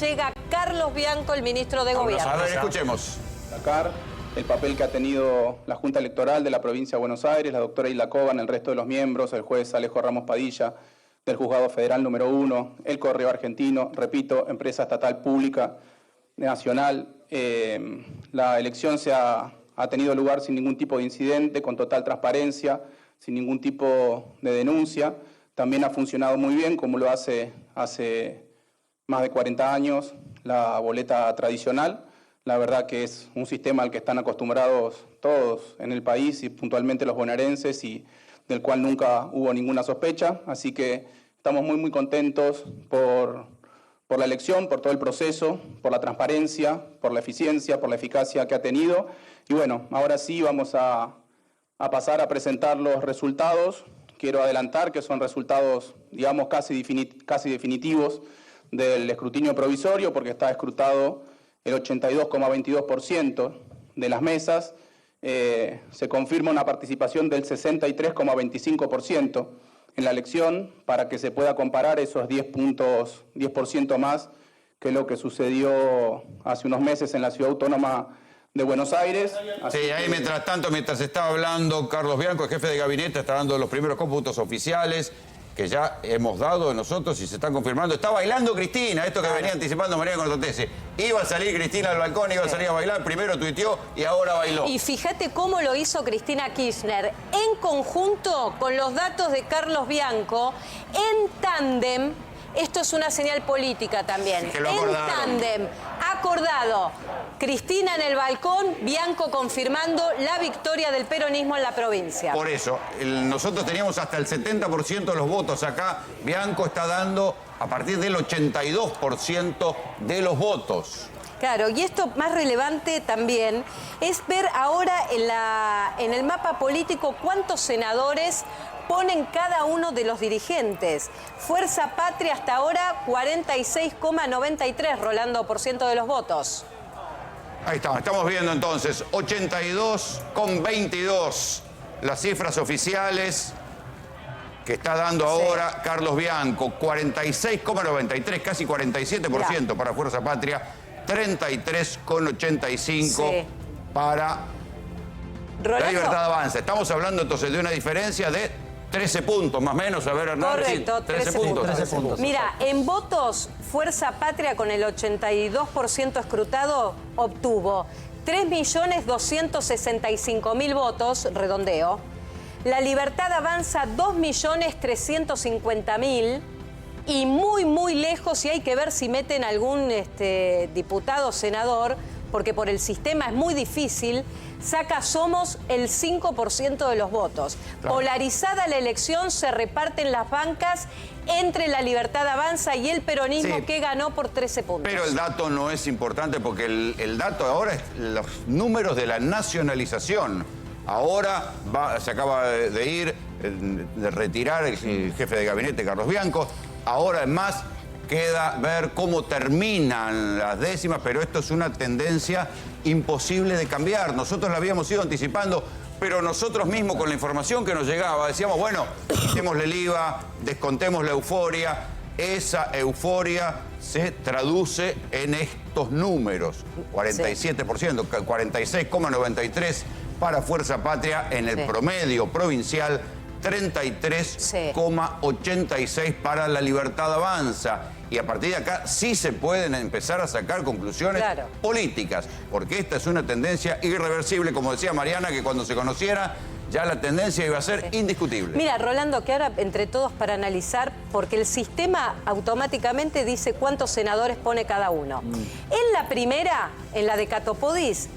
llega Carlos Bianco, el ministro de Gobierno. A ver, escuchemos. Destacar el papel que ha tenido la Junta Electoral de la provincia de Buenos Aires, la doctora Hilda Coban, el resto de los miembros, el juez Alejo Ramos Padilla, del Juzgado Federal número 1, el Correo Argentino, repito, empresa estatal pública nacional. La elección ha tenido lugar sin ningún tipo de incidente, con total transparencia, sin ningún tipo de denuncia. También ha funcionado muy bien, como lo hace más de 40 años, la boleta tradicional. La verdad que es un sistema al que están acostumbrados todos en el país y puntualmente los bonaerenses y del cual nunca hubo ninguna sospecha. Así que estamos muy contentos por la elección, por todo el proceso, por la transparencia, por la eficiencia, por la eficacia que ha tenido. Y bueno, ahora sí vamos a pasar a presentar los resultados. Quiero adelantar que son resultados, digamos, casi definitivos del escrutinio provisorio, porque está escrutado el 82,22% de las mesas. Se confirma una participación del 63,25% en la elección, para que se pueda comparar esos 10% más que lo que sucedió hace unos meses en la Ciudad Autónoma de Buenos Aires. Sí, ahí mientras tanto, mientras estaba hablando Carlos Bianco, el jefe de gabinete, está dando los primeros cómputos oficiales que ya hemos dado de nosotros y se están confirmando. Está bailando Cristina, esto que venía anticipando María Cortotese. Iba a salir Cristina al balcón, iba a salir a bailar, primero tuiteó y ahora bailó. Y fíjate cómo lo hizo Cristina Kirchner, en conjunto con los datos de Carlos Bianco, en tándem. Esto es una señal política también. Que lo en acordaron. tándem, acordado. Cristina en el balcón, Bianco confirmando la victoria del peronismo en la provincia. Por eso, nosotros teníamos hasta el 70% de los votos acá. Bianco está dando a partir del 82% de los votos. Claro, y esto más relevante también es ver ahora en el mapa político cuántos senadores ponen cada uno de los dirigentes. Fuerza Patria hasta ahora 46,93, Rolando, por ciento de los votos. Ahí estamos viendo entonces 82,22 las cifras oficiales que está dando ahora Carlos Bianco. 46,93, casi 47% para Fuerza Patria, 33,85 para La Libertad Avanza. Estamos hablando entonces de una diferencia de 13 puntos, más o menos. A ver, Hernán. Correcto, 13 puntos. 13 puntos. Mira, en votos, Fuerza Patria con el 82% escrutado obtuvo 3.265.000 votos, redondeo. La Libertad Avanza 2.350.000 y muy lejos, y hay que ver si meten algún diputado o senador, porque por el sistema es muy difícil, saca Somos el 5% de los votos. Claro. Polarizada la elección, se reparten las bancas entre la Libertad Avanza y el peronismo, que ganó por 13 puntos. Pero el dato no es importante, porque el dato ahora es los números de la nacionalización. Ahora se acaba de ir, de retirar el jefe de gabinete, Carlos Bianco. Ahora, además, queda ver cómo terminan las décimas, pero esto es una tendencia imposible de cambiar. Nosotros la habíamos ido anticipando, pero nosotros mismos, con la información que nos llegaba, decíamos, bueno, quitémosle el IVA, descontemos la euforia. Esa euforia se traduce en estos números. 47%, 46,93% para Fuerza Patria en el promedio provincial, 33,86 para La Libertad Avanza. Y a partir de acá sí se pueden empezar a sacar conclusiones políticas, porque esta es una tendencia irreversible, como decía Mariana, que cuando se conociera ya la tendencia iba a ser indiscutible. Mira, Rolando, que ahora entre todos para analizar, porque el sistema automáticamente dice cuántos senadores pone cada uno. En la primera, en la de Catopodis,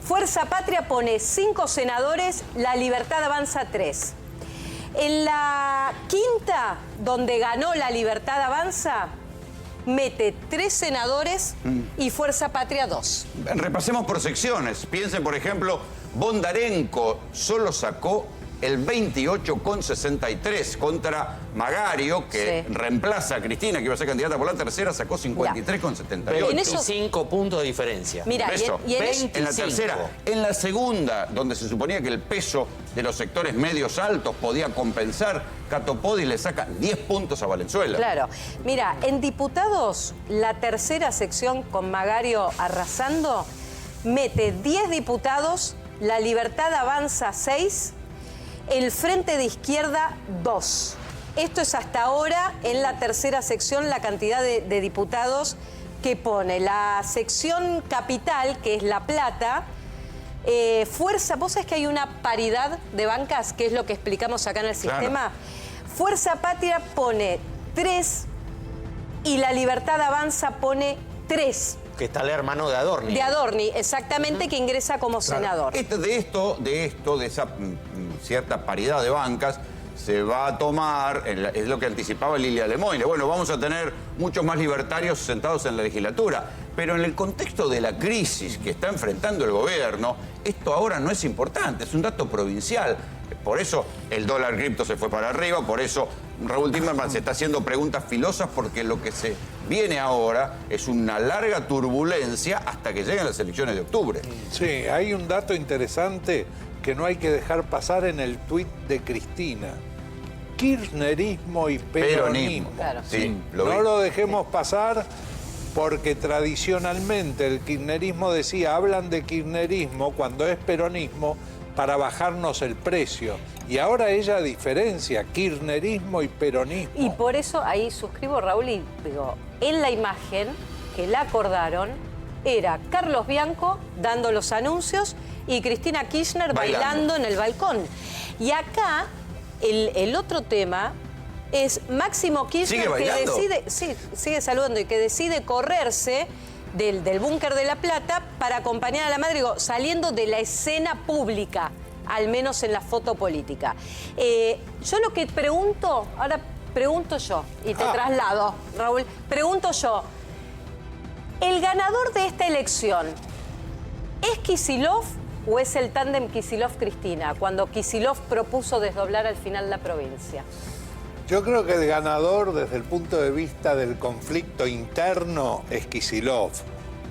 Fuerza Patria pone 5 senadores, La Libertad Avanza 3. En la quinta, donde ganó La Libertad Avanza, mete 3 senadores y Fuerza Patria 2. Repasemos por secciones. Piensen, por ejemplo, Bondarenko solo sacó el 28,63 contra Magario, que reemplaza a Cristina, que iba a ser candidata por la tercera, sacó 53,78. 25 puntos de diferencia. Mira, en la tercera. En la segunda, donde se suponía que el peso de los sectores medios altos podía compensar, Catopodis le saca 10 puntos a Valenzuela. Claro. Mira, en diputados, la tercera sección con Magario arrasando, mete 10 diputados, La Libertad Avanza 6, el Frente de Izquierda 2. Esto es hasta ahora en la tercera sección la cantidad de diputados que pone. La sección capital, que es La Plata, Fuerza, vos sabés que hay una paridad de bancas, que es lo que explicamos acá en el sistema. Fuerza Patria pone 3 y La Libertad Avanza pone 3. Que está el hermano de Adorni. De Adorni, exactamente, que ingresa como senador. De esa cierta paridad de bancas, se va a tomar, es lo que anticipaba Lilia Lemoyne. Bueno, vamos a tener muchos más libertarios sentados en la legislatura. Pero en el contexto de la crisis que está enfrentando el gobierno, esto ahora no es importante, es un dato provincial. Por eso el dólar cripto se fue para arriba, por eso Raúl Timerman se está haciendo preguntas filosas, porque lo que se viene ahora es una larga turbulencia hasta que lleguen las elecciones de octubre. Sí, hay un dato interesante que no hay que dejar pasar en el tuit de Cristina. Kirchnerismo y peronismo. Claro. Sí, No lo dejemos pasar, porque tradicionalmente el kirchnerismo decía, hablan de kirchnerismo cuando es peronismo para bajarnos el precio. Y ahora ella diferencia kirchnerismo y peronismo. Y por eso ahí suscribo, Raúl, y digo, en la imagen que la acordaron era Carlos Bianco dando los anuncios y Cristina Kirchner bailando en el balcón. Y acá el otro tema es Máximo Kirchner, que decide, sigue saludando, y que decide correrse del búnker de La Plata para acompañar a la madre, digo, saliendo de la escena pública, al menos en la foto política. Yo lo que pregunto, ahora pregunto yo, y te traslado, Raúl, pregunto yo, ¿el ganador de esta elección es Kicillof o es el tándem Kicillof-Cristina, cuando Kicillof propuso desdoblar al final la provincia? Yo creo que el ganador desde el punto de vista del conflicto interno es Kicillof,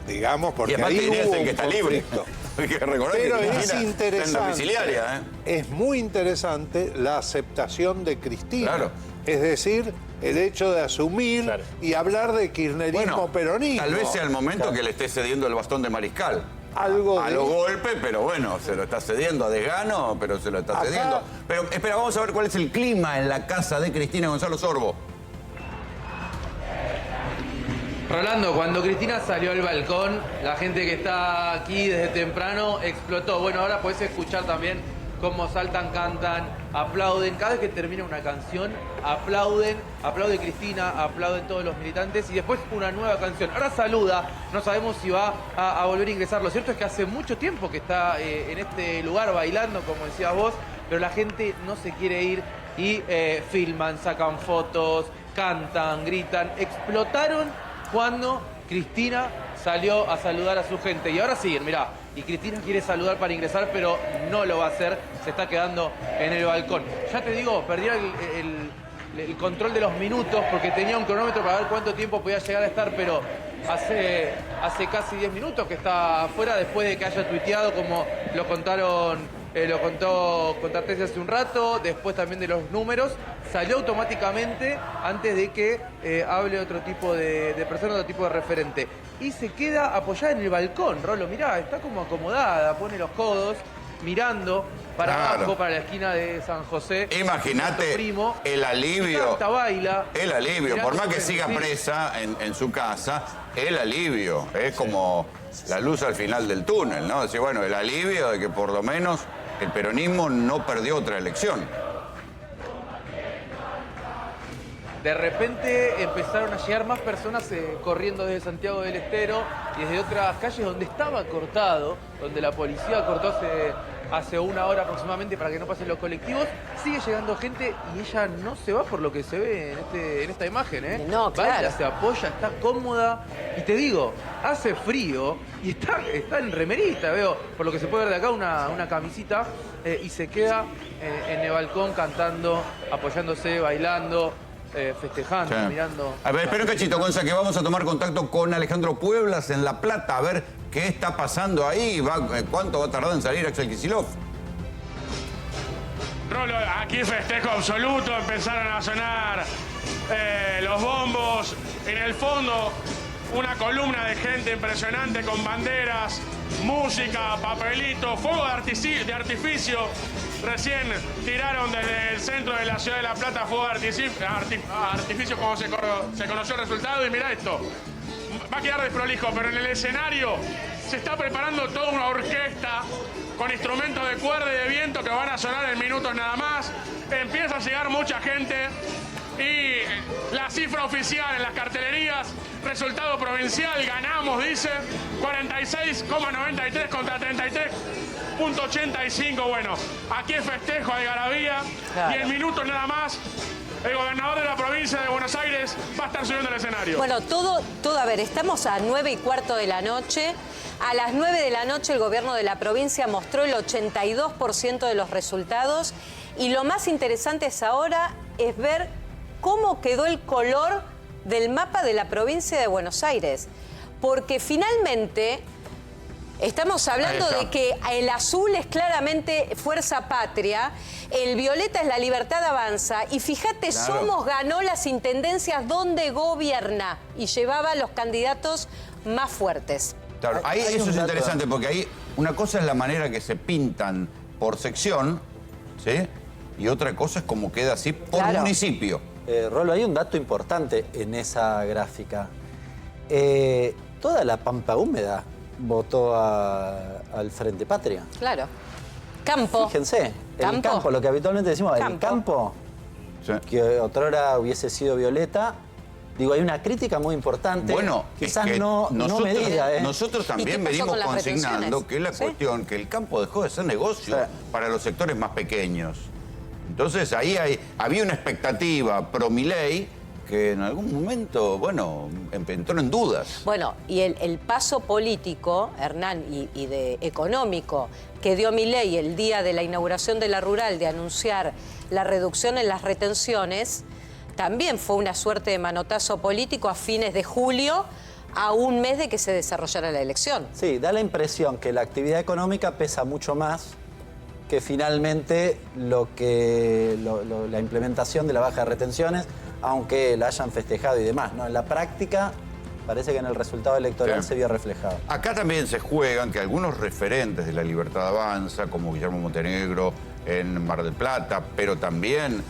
digamos, porque ahí hubo un conflicto. Pero es interesante, es muy interesante la aceptación de Cristina. Claro. Es decir, el hecho de asumir y hablar de kirchnerismo-peronismo. Tal vez sea el momento que le esté cediendo el bastón de mariscal. Algo a los golpes, pero bueno, se lo está cediendo a desgano, pero se lo está cediendo. Pero espera, vamos a ver cuál es el clima en la casa de Cristina. Gonzalo Sorbo. Rolando, cuando Cristina salió al balcón, la gente que está aquí desde temprano explotó. Bueno, ahora podés escuchar también cómo saltan, cantan, aplauden. Cada vez que termina una canción, aplauden, aplaude Cristina, aplauden todos los militantes y después una nueva canción. Ahora saluda, no sabemos si va a volver a ingresar. Lo cierto es que hace mucho tiempo que está en este lugar bailando, como decías vos, pero la gente no se quiere ir y filman, sacan fotos, cantan, gritan. Explotaron cuando Cristina salió a saludar a su gente. Y ahora siguen, mirá. Y Cristina quiere saludar para ingresar, pero no lo va a hacer. Se está quedando en el balcón. Ya te digo, perdí el control de los minutos porque tenía un cronómetro para ver cuánto tiempo podía llegar a estar, pero hace casi 10 minutos que está afuera, después de que haya tuiteado, como lo contó Tartesi hace un rato, después también de los números. Salió automáticamente antes de que hable otro tipo de persona, otro tipo de referente. Y se queda apoyada en el balcón, Rolo, mirá, está como acomodada, pone los codos, mirando para abajo, para la esquina de San José. Imagínate el alivio. Canta, baila. El alivio, por más que siga presa en su casa, el alivio. Es como la luz al final del túnel, ¿no? Decir, bueno, el alivio de que por lo menos el peronismo no perdió otra elección. De repente empezaron a llegar más personas corriendo desde Santiago del Estero y desde otras calles donde estaba cortado, donde la policía cortó hace una hora aproximadamente para que no pasen los colectivos. Sigue llegando gente y ella no se va, por lo que se ve en esta imagen, ¿eh? No, claro. Baila, se apoya, está cómoda Y te digo, hace frío y está en remerita, veo, por lo que se puede ver de acá, una camisita, y se queda en el balcón cantando, apoyándose, bailando, festejando, Sí. mirando. A ver, espera un cachito, Gonza, que vamos a tomar contacto con Alejandro Pueblas en La Plata, a ver qué está pasando ahí, cuánto va a tardar en salir Axel Kicillof. Rolo, aquí festejo absoluto, empezaron a sonar los bombos, en el fondo una columna de gente impresionante con banderas, música, papelito, fuego de artificio. Recién tiraron desde el centro de la ciudad de La Plata fuego de artificio como se conoció el resultado y mira esto. Va a quedar desprolijo, pero en el escenario se está preparando toda una orquesta con instrumentos de cuerda y de viento que van a sonar en minutos nada más. Empieza a llegar mucha gente y la cifra oficial en las cartelerías, resultado provincial, ganamos, dice, 46,93 contra 33,85. Bueno, aquí es festejo, algarabía, Claro. y en minutos nada más el gobernador de la provincia de Buenos Aires va a estar subiendo al escenario. Bueno, todo, a ver, estamos a 9:15 de la noche. A las 9 de la noche el gobierno de la provincia mostró el 82% de los resultados. Y lo más interesante es ahora es ver cómo quedó el color del mapa de la provincia de Buenos Aires. Porque finalmente estamos hablando de que el azul es claramente Fuerza Patria, el violeta es La Libertad Avanza, y fíjate, Claro. Somos ganó las intendencias donde gobierna y llevaba a los candidatos más fuertes. Claro, ahí Hay eso un es dato. interesante, porque ahí una cosa es la manera que se pintan por sección, ¿sí? Y otra cosa es cómo queda así por Claro. municipio. Rolo, hay un dato importante en esa gráfica. Toda la Pampa Húmeda votó al Frente Patria. Claro. Campo. Fíjense, el campo, lo que habitualmente decimos, el campo, Sí. que otrora hubiese sido violeta. Digo, hay una crítica muy importante. Bueno, quizás es que no medida, ¿eh? nosotros ¿Y qué también pasó venimos con las consignando retenciones? que es la Sí. cuestión que el campo dejó de ser negocio Sí. para los sectores más pequeños. Entonces ahí había una expectativa pro Milei que en algún momento, bueno, entró en dudas. Bueno, y el paso político, Hernán, y de económico que dio Milei el día de la inauguración de la rural de anunciar la reducción en las retenciones, también fue una suerte de manotazo político a fines de julio, a un mes de que se desarrollara la elección. Sí, da la impresión que la actividad económica pesa mucho más que finalmente la implementación de la baja de retenciones, aunque la hayan festejado y demás, ¿no? En la práctica parece que en el resultado electoral Sí. se vio reflejado. Acá también se juegan que algunos referentes de la Libertad Avanza, como Guillermo Montenegro en Mar del Plata, pero también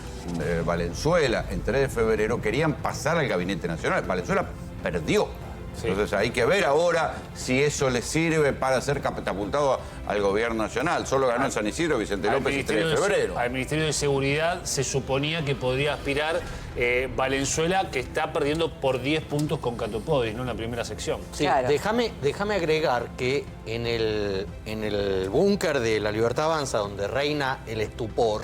Valenzuela, en 3 de febrero, querían pasar al Gabinete Nacional. Valenzuela perdió. Entonces hay que ver ahora si eso le sirve para ser catapultado al gobierno nacional. Solo ganó en San Isidro Vicente López el 3 de febrero. Al Ministerio de Seguridad se suponía que podría aspirar Valenzuela, que está perdiendo por 10 puntos con Catopodis, ¿no? En la primera sección. Sí, Claro. déjame agregar que en el búnker de la Libertad Avanza, donde reina el estupor,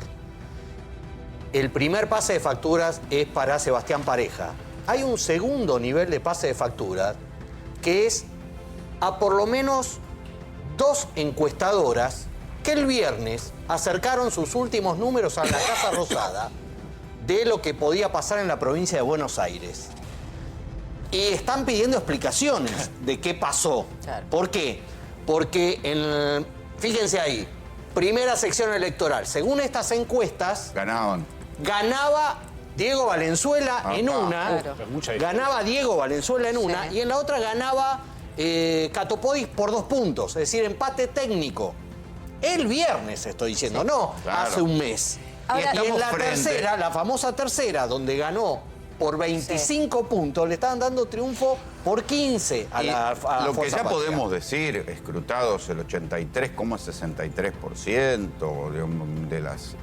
el primer pase de facturas es para Sebastián Pareja. Hay un segundo nivel de pase de facturas que es a por lo menos 2 encuestadoras que el viernes acercaron sus últimos números a la Casa Rosada de lo que podía pasar en la provincia de Buenos Aires. Y están pidiendo explicaciones de qué pasó. Claro. ¿Por qué? Porque, fíjense ahí, primera sección electoral. Según estas encuestas, Ganaban. ganaba Diego Valenzuela en una. Claro. Mucha diferencia. Ganaba Diego Valenzuela en una. Sí. Y en la otra ganaba Catopodis por 2 puntos. Es decir, empate técnico. El viernes estoy diciendo, no Claro. hace un mes. Ahora- y en estamos la frente- tercera, la famosa tercera, donde ganó por 25 puntos, le estaban dando triunfo por 15 a Y la a lo que Fuerza ya Patria. podemos decir, escrutados el 83,63%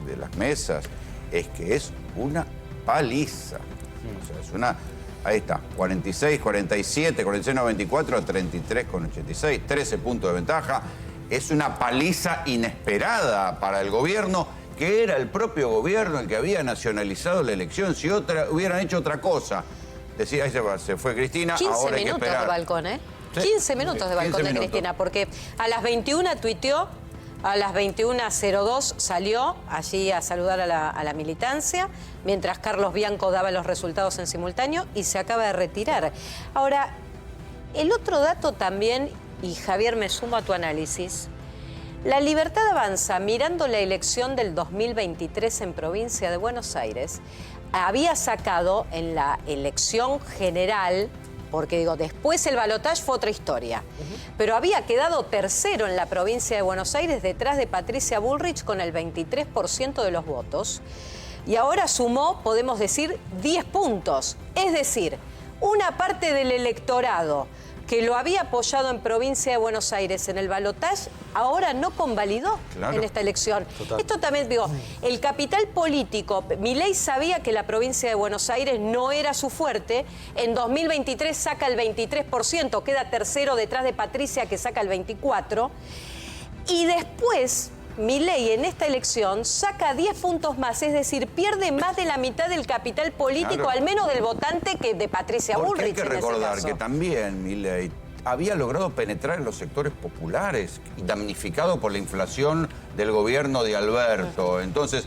de las mesas, es que es una paliza. O sea, es una... Ahí está, 46, 47, 46, 94 a 33,86, 13 puntos de ventaja. Es una paliza inesperada para el gobierno, que era el propio gobierno el que había nacionalizado la elección. Si hubieran hecho otra cosa, decía, ahí se fue Cristina, 15 ahora hay que minutos esperar. de balcón, ¿eh? Sí. 15 minutos de balcón 15 de minutos. Cristina, porque a las 21 tuiteó, a las 21:02 salió allí a saludar a la militancia, mientras Carlos Bianco daba los resultados en simultáneo y se acaba de retirar. Ahora, el otro dato también, y Javier, me sumo a tu análisis, La Libertad Avanza, mirando la elección del 2023 en provincia de Buenos Aires, había sacado en la elección general, porque digo, después el balotaje fue otra historia, pero había quedado tercero en la provincia de Buenos Aires detrás de Patricia Bullrich con el 23% de los votos. Y ahora sumó, podemos decir, 10 puntos. Es decir, una parte del electorado que lo había apoyado en provincia de Buenos Aires en el balotaje, ahora no convalidó en esta elección. Total. Esto también, digo, el capital político, Milei sabía que la provincia de Buenos Aires no era su fuerte, en 2023 saca el 23%, queda tercero detrás de Patricia que saca el 24%, y después Milei en esta elección saca 10 puntos más, es decir, pierde más de la mitad del capital político, al menos del votante que de Patricia Bullrich. Hay que recordar que también Milei había logrado penetrar en los sectores populares, damnificado por la inflación del gobierno de Alberto. Entonces,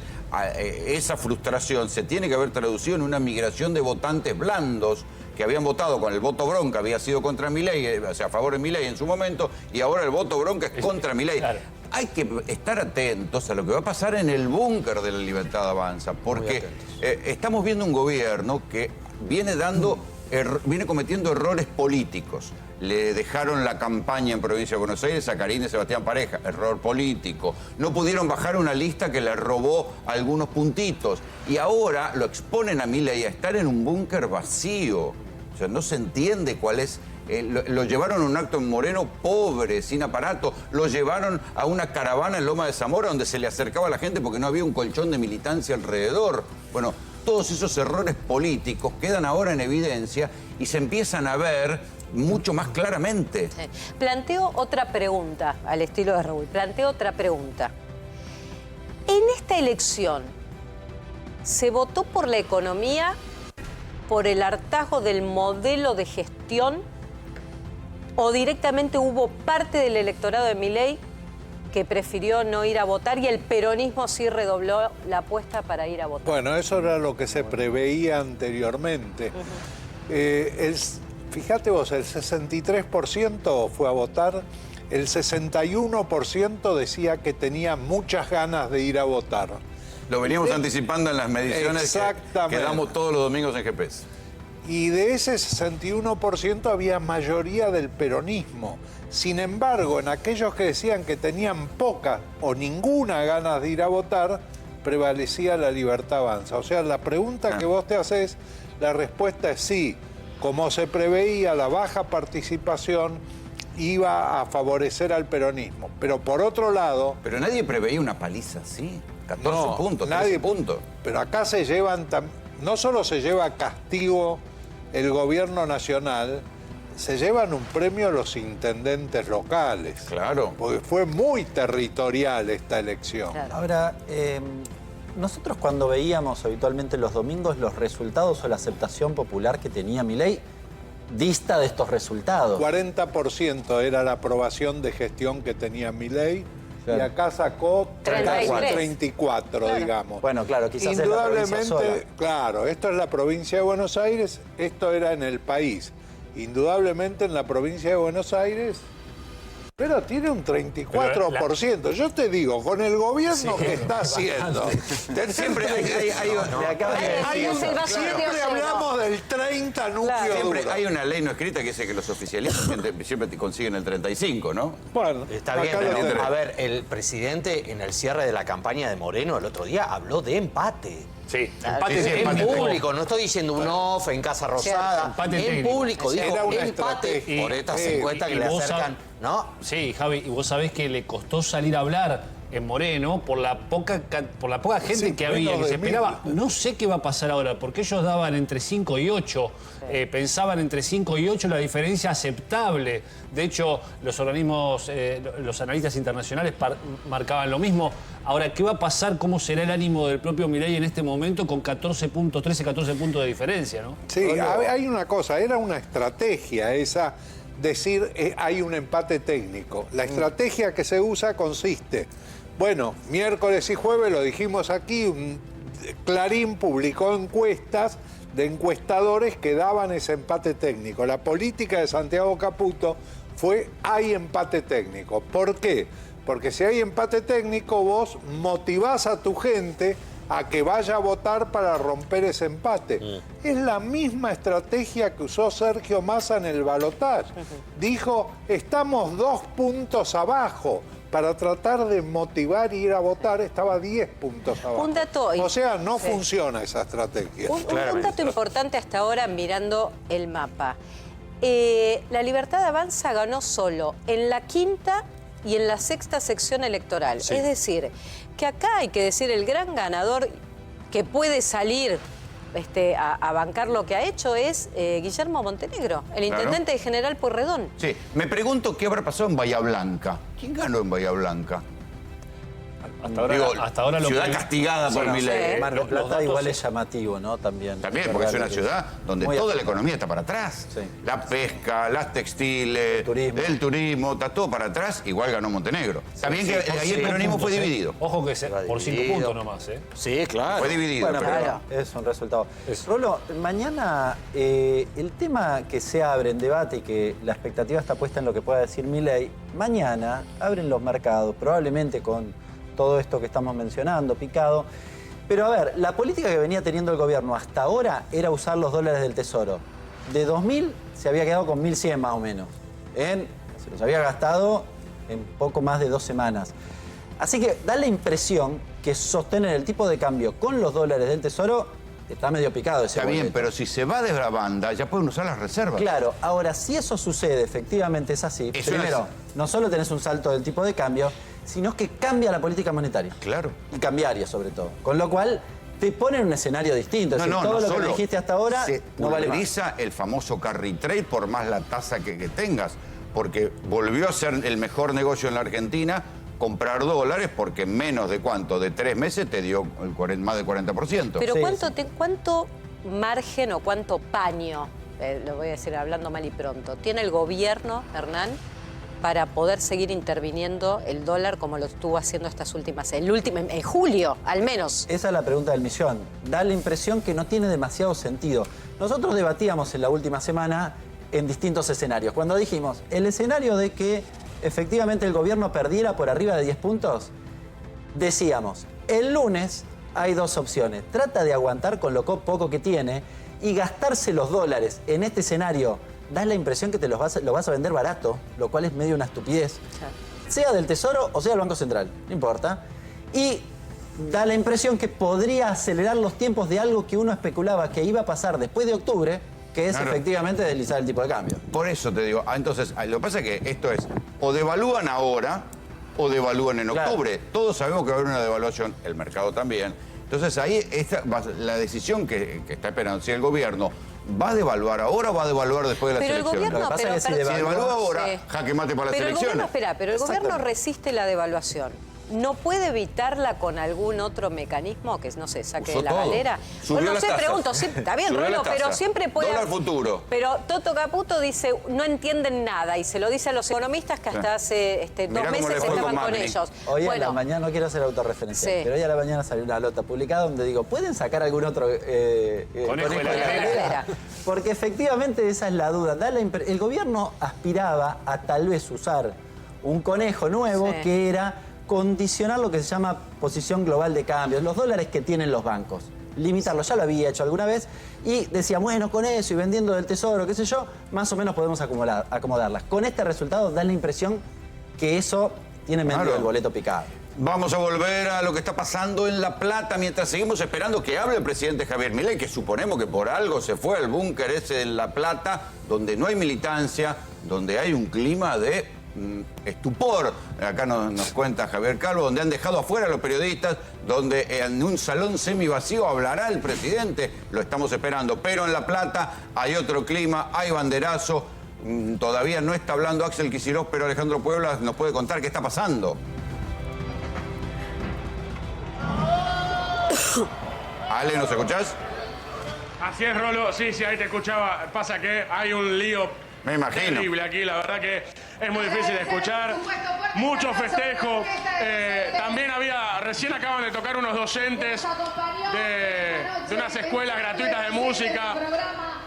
esa frustración se tiene que haber traducido en una migración de votantes blandos que habían votado con el voto bronca, había sido contra Milei, o sea, a favor de Milei en su momento, y ahora el voto bronca es contra Milei. Claro. Hay que estar atentos a lo que va a pasar en el búnker de La Libertad Avanza, porque estamos viendo un gobierno que viene cometiendo errores políticos. Le dejaron la campaña en provincia de Buenos Aires a Karine Sebastián Pareja, error político. No pudieron bajar una lista que le robó algunos puntitos. Y ahora lo exponen a Milei a estar en un búnker vacío. O sea, no se entiende cuál es. Lo llevaron a un acto en Moreno pobre, sin aparato. Lo llevaron a una caravana en Loma de Zamora donde se le acercaba a la gente porque no había un colchón de militancia alrededor. Bueno, todos esos errores políticos quedan ahora en evidencia y se empiezan a ver mucho más claramente. Sí. Planteo otra pregunta, al estilo de Raúl. Planteo otra pregunta. En esta elección, ¿se votó por la economía, por el hartazgo del modelo de gestión, o directamente hubo parte del electorado de Milei que prefirió no ir a votar y el peronismo sí redobló la apuesta para ir a votar? Bueno, eso era lo que se preveía anteriormente. Fíjate vos, el 63% fue a votar, el 61% decía que tenía muchas ganas de ir a votar. Lo veníamos anticipando en las mediciones que damos todos los domingos en GPS. Y de ese 61% había mayoría del peronismo. Sin embargo, en aquellos que decían que tenían poca o ninguna ganas de ir a votar, prevalecía La Libertad Avanza. O sea, la pregunta que vos te haces, la respuesta es sí. Como se preveía, la baja participación iba a favorecer al peronismo. Pero por otro lado... Pero nadie preveía una paliza así. 14 puntos, 13 puntos. Pero acá se llevan... No solo se lleva castigo el gobierno nacional, se llevan un premio a los intendentes locales. Claro. Porque fue muy territorial esta elección. Claro. Ahora, nosotros cuando veíamos habitualmente los domingos los resultados o la aceptación popular que tenía Milei, dista de estos resultados. 40% era la aprobación de gestión que tenía Milei. Claro. Y acá sacó 34, claro, digamos. Bueno, claro, quizás es la provincia sola. Claro, esto es la provincia de Buenos Aires, esto era en el país. Indudablemente en la provincia de Buenos Aires, pero tiene un 34%. Yo te digo, con el gobierno que está haciendo... Siempre siempre hablamos del 30 núcleo Siempre duro. hay una ley no escrita que dice que los oficialistas siempre te consiguen el 35, ¿no? Bueno, está bien, pero a ver, el presidente en el cierre de la campaña de Moreno el otro día habló de empate. Sí, empate en público, no estoy diciendo un off en Casa Rosada. Empate en público, dijo empate por estas encuestas que le acercan, ¿no? Sí, Javi, y vos sabés que le costó salir a hablar en Moreno por la poca gente Sí, que había, que menos se de esperaba. 1000. No sé qué va a pasar ahora, porque ellos daban entre 5 y 8, pensaban entre 5 y 8 la diferencia aceptable. De hecho, los organismos, los analistas internacionales marcaban lo mismo. Ahora, ¿qué va a pasar? ¿Cómo será el ánimo del propio Milei en este momento con 13, 14 puntos de diferencia, ¿no? Sí, hay una cosa, era una estrategia esa, decir hay un empate técnico. La estrategia que se usa consiste, bueno, miércoles y jueves, lo dijimos aquí, Clarín publicó encuestas de encuestadores que daban ese empate técnico. La política de Santiago Caputo fue, hay empate técnico. ¿Por qué? Porque si hay empate técnico, vos motivás a tu gente a que vaya a votar para romper ese empate. Es la misma estrategia que usó Sergio Massa en el balotaje. Dijo, estamos 2 puntos abajo. Para tratar de motivar y ir a votar, estaba 10 puntos abajo. Un dato, o sea, no funciona esa estrategia. Un dato importante hasta ahora mirando el mapa. La Libertad Avanza ganó solo en la 5ª y en la 6ª sección electoral. Sí. Es decir, que acá hay que decir el gran ganador que puede salir a bancar lo que ha hecho es Guillermo Montenegro, el intendente de General Pueyrredón. Sí, me pregunto qué habrá pasado en Bahía Blanca. ¿Quién ganó en Bahía Blanca? Hasta ahora lo ciudad que... castigada por Milei. Mar del Plata igual es llamativo, ¿no? También porque es una ciudad donde toda la economía está para atrás. Sí. La pesca, las textiles, el turismo, está todo para atrás. Igual ganó Montenegro. También que ahí el peronismo fue dividido. Ojo que por 5 puntos nomás, ¿eh? Sí, claro. Fue dividido. Bueno, pero es un resultado. Rolo, mañana el tema que se abre en debate y que la expectativa está puesta en lo que pueda decir Milei, mañana abren los mercados, probablemente con todo esto que estamos mencionando, picado. Pero a ver, la política que venía teniendo el gobierno hasta ahora era usar los dólares del Tesoro. De 2.000 se había quedado con 1.100 más o menos. Se los había gastado en poco más de 2 semanas. Así que da la impresión que sostener el tipo de cambio con los dólares del Tesoro está medio picado ese está bien, boleto. pero si se va de la banda, ya pueden usar las reservas. Claro, ahora, si eso sucede, efectivamente es así. Primero, no solo tenés un salto del tipo de cambio, sino que cambia la política monetaria. Claro. Y cambiaria, sobre todo. Con lo cual, te pone en un escenario distinto. Todo lo que me dijiste hasta ahora se no vale más. pulveriza el famoso carry trade por más la tasa que tengas. Porque volvió a ser el mejor negocio en la Argentina comprar dólares porque en menos de ¿cuánto? De 3 meses te dio más del 40%. Pero Sí, ¿cuánto margen o cuánto paño, lo voy a decir hablando mal y pronto, tiene el gobierno, Hernán, para poder seguir interviniendo el dólar como lo estuvo haciendo estas últimas, en julio, al menos? Esa es la pregunta del millón. Da la impresión que no tiene demasiado sentido. Nosotros debatíamos en la última semana en distintos escenarios. Cuando dijimos, el escenario de que efectivamente el gobierno perdiera por arriba de 10 puntos, decíamos, el lunes hay 2 opciones. Trata de aguantar con lo poco que tiene y gastarse los dólares en este escenario. Da la impresión que lo vas a vender barato, lo cual es medio una estupidez. Sea del Tesoro o sea del Banco Central, no importa. Y da la impresión que podría acelerar los tiempos de algo que uno especulaba que iba a pasar después de octubre, que es efectivamente deslizar el tipo de cambio. Por eso te digo, entonces, lo que pasa es que esto es, o devalúan ahora o devalúan en octubre. Todos sabemos que va a haber una devaluación, el mercado también. Entonces ahí la decisión que está esperando, si el gobierno ¿va a devaluar ahora o va a devaluar después de las elecciones? El gobierno, si devalúa ahora, jaque mate para las elecciones. Pero el gobierno resiste la devaluación. ¿No puede evitarla con algún otro mecanismo que, no sé, saque de la galera? Subió no sé, tasas. pregunto, está bien, Rolo, pero siempre puede... Dólar futuro. Pero Toto Caputo dice, no entienden nada, y se lo dice a los economistas que hasta hace 2 meses estaban con ellos. Hoy a la mañana, no quiero hacer autorreferencia, pero hoy a la mañana salió una nota publicada donde digo, ¿pueden sacar algún otro conejo de la galera? Porque efectivamente esa es la duda. El gobierno aspiraba a tal vez usar un conejo nuevo que era condicionar lo que se llama posición global de cambios, los dólares que tienen los bancos. Limitarlo, ya lo había hecho alguna vez, y decía, bueno, con eso y vendiendo del Tesoro, qué sé yo, más o menos podemos acomodarlas. Con este resultado da la impresión que eso tiene medio el boleto picado. Vamos a volver a lo que está pasando en La Plata mientras seguimos esperando que hable el presidente Javier Milei, que suponemos que por algo se fue al búnker ese en La Plata, donde no hay militancia, donde hay un clima de estupor, acá nos cuenta Javier Calvo, donde han dejado afuera a los periodistas, donde en un salón semivacío hablará el presidente, lo estamos esperando. Pero en La Plata hay otro clima, hay banderazo, todavía no está hablando Axel Kicillof, pero Alejandro Puebla nos puede contar qué está pasando. Ale, ¿nos escuchás? Así es, Rolo. Sí, ahí te escuchaba. Pasa que hay un lío terrible aquí. La verdad que es muy difícil de escuchar. Mucho festejo. También recién acaban de tocar unos docentes de unas escuelas gratuitas de música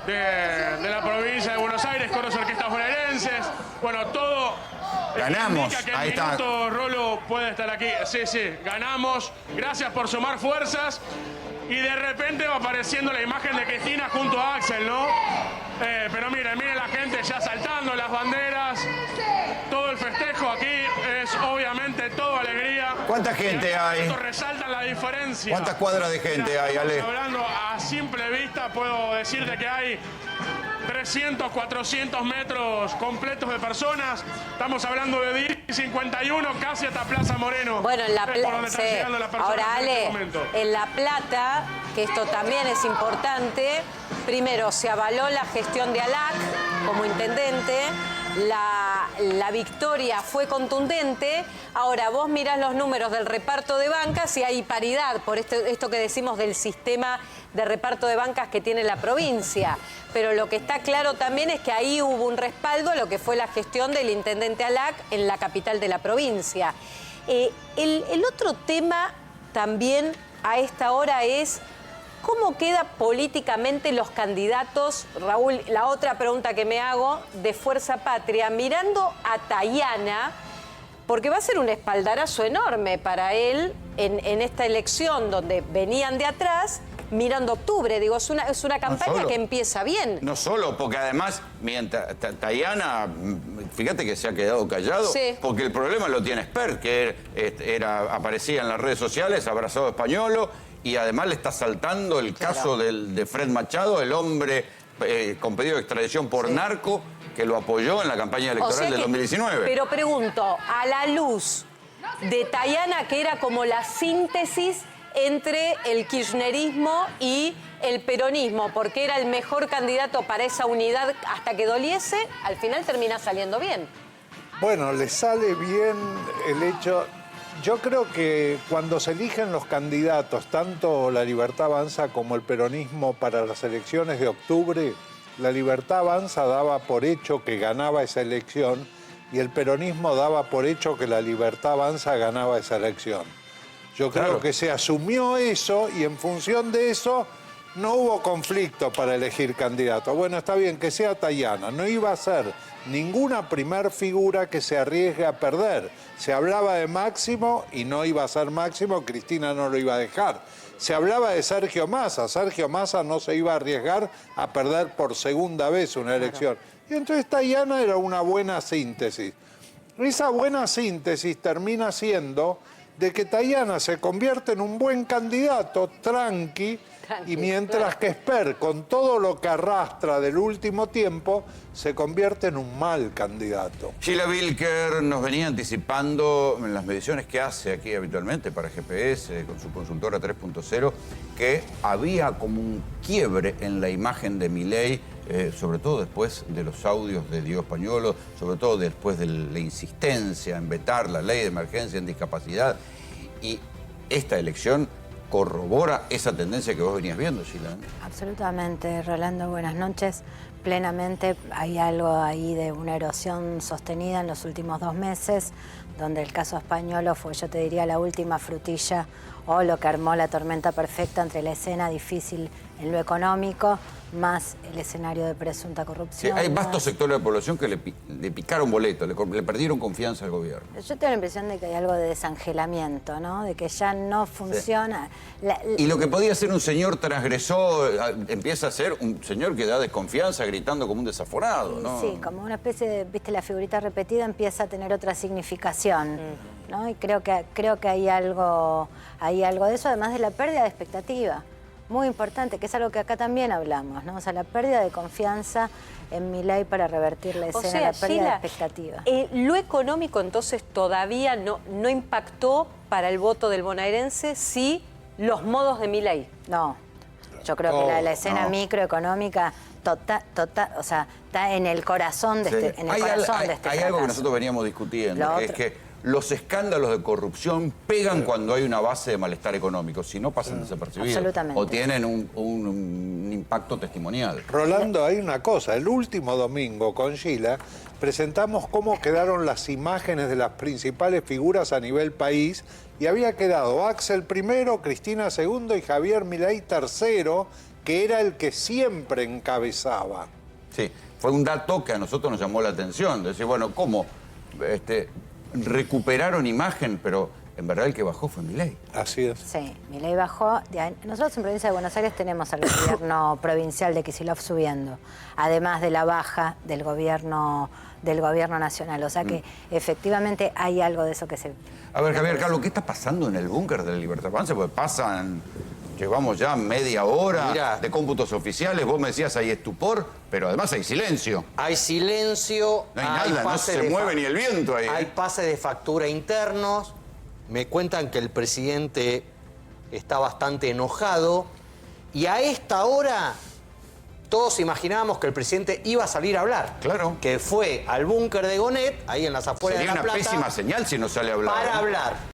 de la provincia de Buenos Aires, coros orquestas bonaerenses. Bueno, todo... Ganamos. Que ahí está. Rolo puede estar aquí. Sí, ganamos. Gracias por sumar fuerzas. Y de repente va apareciendo la imagen de Cristina junto a Axel, ¿no? Pero miren la gente ya saltando las banderas. Todo el festejo aquí es obviamente todo alegría. ¿Cuánta gente hay? Esto resalta la diferencia. ¿Cuántas cuadras de gente hay, Ale? Hablando a simple vista, puedo decirte que hay 300, 400 metros completos de personas. Estamos hablando de 51, casi hasta Plaza Moreno. Bueno, en La Plata. Sí. Ahora, Ale, en La Plata, que esto también es importante, primero se avaló la gestión de Alac como intendente. La victoria fue contundente. Ahora, vos mirás los números del reparto de bancas y hay paridad por esto que decimos del sistema de reparto de bancas que tiene la provincia. Pero lo que está claro también es que ahí hubo un respaldo a lo que fue la gestión del intendente Alac en la capital de la provincia. El otro tema también a esta hora es... ¿cómo quedan políticamente los candidatos, Raúl? La otra pregunta que me hago, de Fuerza Patria, mirando a Tayana, porque va a ser un espaldarazo enorme para él en esta elección donde venían de atrás, mirando octubre. Digo, es una campaña que empieza bien. No solo, porque además, mientras Tayana, fíjate que se ha quedado callado, porque el problema lo tiene Esper, que aparecía en las redes sociales, abrazado a Españolo, y además le está saltando el caso de Fred Machado, el hombre con pedido de extradición por narco, que lo apoyó en la campaña electoral del 2019. Pero pregunto, a la luz de Tayana, que era como la síntesis entre el kirchnerismo y el peronismo, porque era el mejor candidato para esa unidad hasta que doliese, al final termina saliendo bien. Bueno, le sale bien el hecho... Yo creo que cuando se eligen los candidatos, tanto la Libertad Avanza como el peronismo para las elecciones de octubre, la Libertad Avanza daba por hecho que ganaba esa elección y el peronismo daba por hecho que la Libertad Avanza ganaba esa elección. Yo creo que se asumió eso y en función de eso no hubo conflicto para elegir candidato. Bueno, está bien, que sea Tayana, no iba a ser ninguna primer figura que se arriesgue a perder. Se hablaba de Máximo y no iba a ser Máximo, Cristina no lo iba a dejar. Se hablaba de Sergio Massa no se iba a arriesgar a perder por segunda vez una elección. Y entonces Tayana era una buena síntesis. Esa buena síntesis termina siendo de que Tayana se convierte en un buen candidato, tranqui, y mientras que Esper, con todo lo que arrastra del último tiempo, se convierte en un mal candidato. Sheila Wilker nos venía anticipando en las mediciones que hace aquí habitualmente para GPS, con su consultora 3.0, que había como un quiebre en la imagen de Milei, sobre todo después de los audios de Diego Españolo, sobre todo después de la insistencia en vetar la ley de emergencia en discapacidad. Y esta elección corrobora esa tendencia que vos venías viendo, Sheila. Absolutamente, Rolando, buenas noches. Plenamente hay algo ahí de una erosión sostenida en los últimos 2 meses, donde el caso Españolo fue, yo te diría, la última frutilla o lo que armó la tormenta perfecta entre la escena difícil en lo económico más el escenario de presunta corrupción. Sí, hay vastos sectores de la población que le picaron boleto, le perdieron confianza al gobierno. Yo tengo la impresión de que hay algo de desangelamiento, ¿no? De que ya no funciona. Sí. Y lo que podía ser un señor transgresor empieza a ser un señor que da desconfianza gritando como un desaforado, ¿no? Sí, como una especie de, viste, la figurita repetida empieza a tener otra significación, ¿no? Y creo que hay algo de eso, además de la pérdida de expectativa. muy importante, que es algo que acá también hablamos, ¿no? O sea, la pérdida de confianza en Milei para revertir la escena, O sea, la pérdida Gila, de expectativa. Lo económico entonces todavía no impactó para el voto del bonaerense, sí los modos de Milei. No, yo creo que la escena microeconómica o sea, está en el corazón de este, Hay algo que nosotros veníamos discutiendo, que es que los escándalos de corrupción pegan cuando hay una base de malestar económico, si no pasan desapercibidos. Absolutamente. O tienen un impacto testimonial. Rolando, hay una cosa. El último domingo con Gila presentamos cómo quedaron las imágenes de las principales figuras a nivel país y había quedado Axel primero, Cristina segundo y Javier Milei tercero, que era el que siempre encabezaba. Sí, fue un dato que a nosotros nos llamó la atención. Decir, bueno, ¿cómo? Recuperaron imagen, pero en verdad el que bajó fue Milei. Así es. Sí, Milei bajó. Nosotros en Provincia de Buenos Aires tenemos al gobierno provincial de Kicillof subiendo, además de la baja del gobierno nacional. O sea que efectivamente hay algo de eso que se... A ver, Javier, Carlos, ¿qué está pasando en el búnker del Libertad Avanza? Porque llevamos ya media hora de cómputos oficiales. Vos me decías, hay estupor, pero además hay silencio. Hay silencio. No hay nada, no se mueve ni el viento ahí. Hay pases de factura internos. Me cuentan que el presidente está bastante enojado. Y a esta hora todos imaginábamos que el presidente iba a salir a hablar. Claro. Que fue al búnker de Gonet, ahí en las afueras de La Plata. Sería una pésima señal si no sale a hablar. Para hablar.